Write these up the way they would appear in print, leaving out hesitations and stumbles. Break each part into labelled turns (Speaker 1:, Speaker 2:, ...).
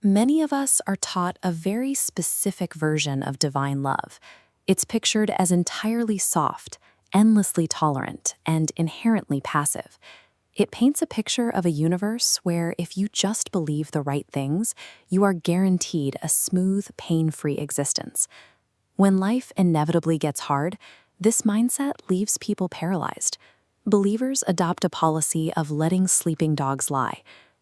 Speaker 1: Many of us are taught a very specific version of divine love. It's pictured as entirely soft, endlessly tolerant, and inherently passive. It paints a picture of a universe where if you just believe the right things, you are guaranteed a smooth, pain-free existence. When life inevitably gets hard, this mindset leaves people paralyzed. Believers adopt a policy of letting sleeping dogs lie.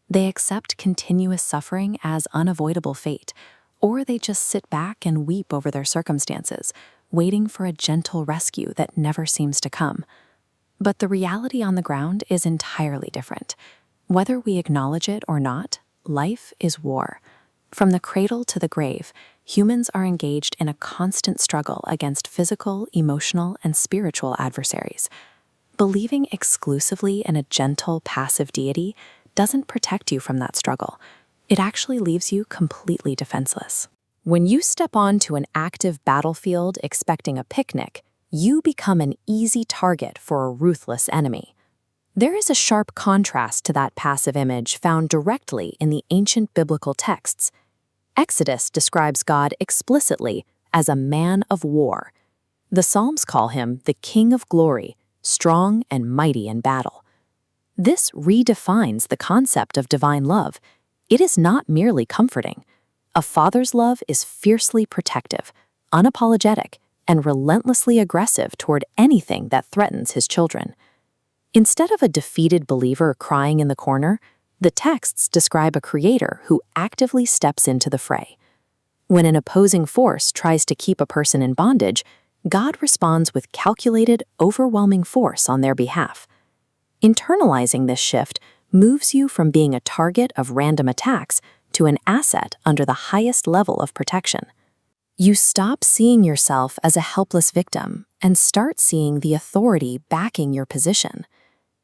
Speaker 1: They accept continuous suffering as unavoidable fate, or they just sit back and weep over their circumstances, waiting for a gentle rescue that never seems to come. But the reality on the ground is entirely different. Whether we acknowledge it or not, life is war. From the cradle to the grave, humans are engaged in a constant struggle against physical, emotional, and spiritual adversaries. Believing exclusively in a gentle, passive deity doesn't protect you from that struggle. It actually leaves you completely defenseless. When you step onto an active battlefield expecting a picnic, you become an easy target for a ruthless enemy. There is a sharp contrast to that passive image found directly in the ancient biblical texts. Exodus describes God explicitly as a man of war. The Psalms call him the King of Glory, strong and mighty in battle. This redefines the concept of divine love. It is not merely comforting. A father's love is fiercely protective, unapologetic, and relentlessly aggressive toward anything that threatens his children. Instead of a defeated believer crying in the corner, the texts describe a creator who actively steps into the fray. When an opposing force tries to keep a person in bondage, God responds with calculated, overwhelming force on their behalf. Internalizing this shift moves you from being a target of random attacks to an asset under the highest level of protection. You stop seeing yourself as a helpless victim and start seeing the authority backing your position.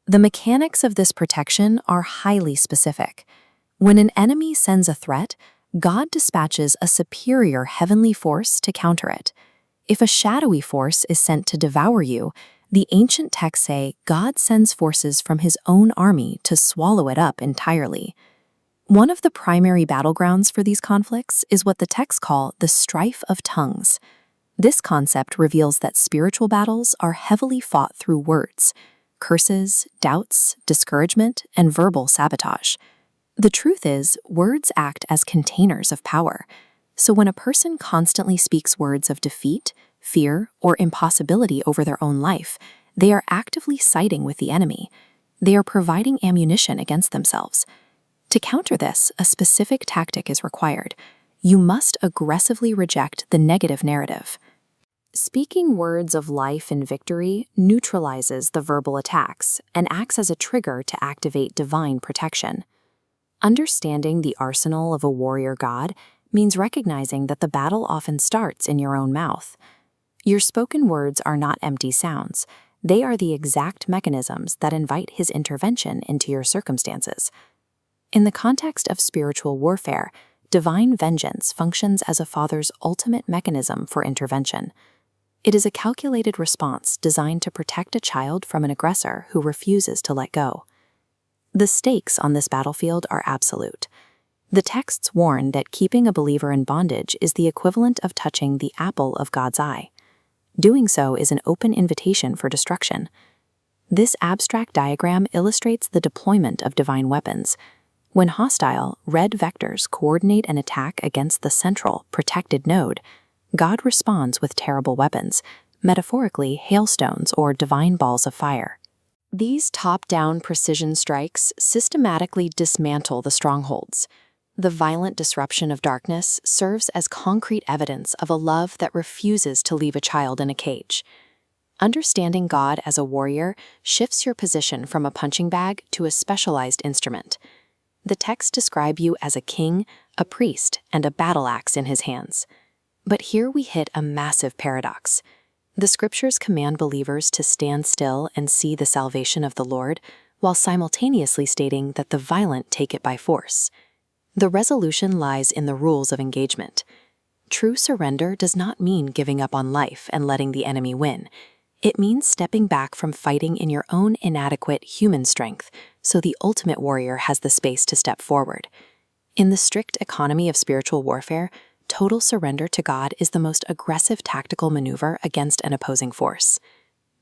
Speaker 1: The mechanics of this protection are highly specific. When an enemy sends a threat, God dispatches a superior heavenly force to counter it. If a shadowy force is sent to devour you, the ancient texts say God sends forces from his own army to swallow it up entirely. One of the primary battlegrounds for these conflicts is what the texts call the strife of tongues. This concept reveals that spiritual battles are heavily fought through words, curses, doubts, discouragement, and verbal sabotage. The truth is, words act as containers of power. So when a person constantly speaks words of defeat, fear, or impossibility over their own life, they are actively siding with the enemy. They are providing ammunition against themselves. To counter this, a specific tactic is required. You must aggressively reject the negative narrative. Speaking words of life and victory neutralizes the verbal attacks and acts as a trigger to activate divine protection. Understanding the arsenal of a warrior god means recognizing that the battle often starts in your own mouth. Your spoken words are not empty sounds. They are the exact mechanisms that invite his intervention into your circumstances. In the context of spiritual warfare, divine vengeance functions as a father's ultimate mechanism for intervention. It is a calculated response designed to protect a child from an aggressor who refuses to let go. The stakes on this battlefield are absolute. The texts warn that keeping a believer in bondage is the equivalent of touching the apple of God's eye. Doing so is an open invitation for destruction. This abstract diagram illustrates the deployment of divine weapons. When hostile, red vectors coordinate an attack against the central, protected node, God responds with terrible weapons, metaphorically hailstones or divine balls of fire. These top-down precision strikes systematically dismantle the strongholds. The violent disruption of darkness serves as concrete evidence of a love that refuses to leave a child in a cage. Understanding God as a warrior shifts your position from a punching bag to a specialized instrument. The texts describe you as a king, a priest, and a battle axe in his hands. But here we hit a massive paradox. The scriptures command believers to stand still and see the salvation of the Lord, while simultaneously stating that the violent take it by force. The resolution lies in the rules of engagement. True surrender does not mean giving up on life and letting the enemy win. It means stepping back from fighting in your own inadequate human strength, so the ultimate warrior has the space to step forward. In the strict economy of spiritual warfare, total surrender to God is the most aggressive tactical maneuver against an opposing force.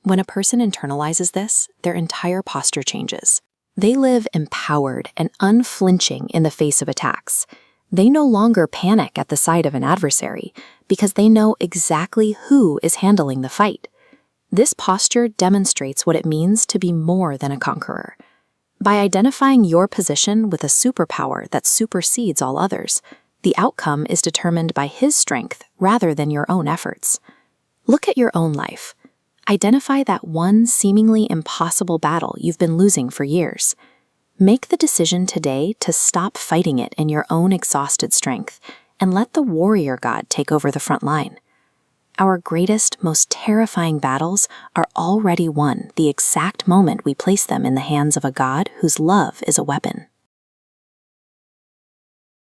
Speaker 1: When a person internalizes this, their entire posture changes. They live empowered and unflinching in the face of attacks. They no longer panic at the sight of an adversary because they know exactly who is handling the fight. This posture demonstrates what it means to be more than a conqueror. By identifying your position with a superpower that supersedes all others, the outcome is determined by his strength rather than your own efforts. Look at your own life. Identify that one seemingly impossible battle you've been losing for years. Make the decision today to stop fighting it in your own exhausted strength and let the warrior God take over the front line. Our greatest, most terrifying battles are already won the exact moment we place them in the hands of a God whose love is a weapon.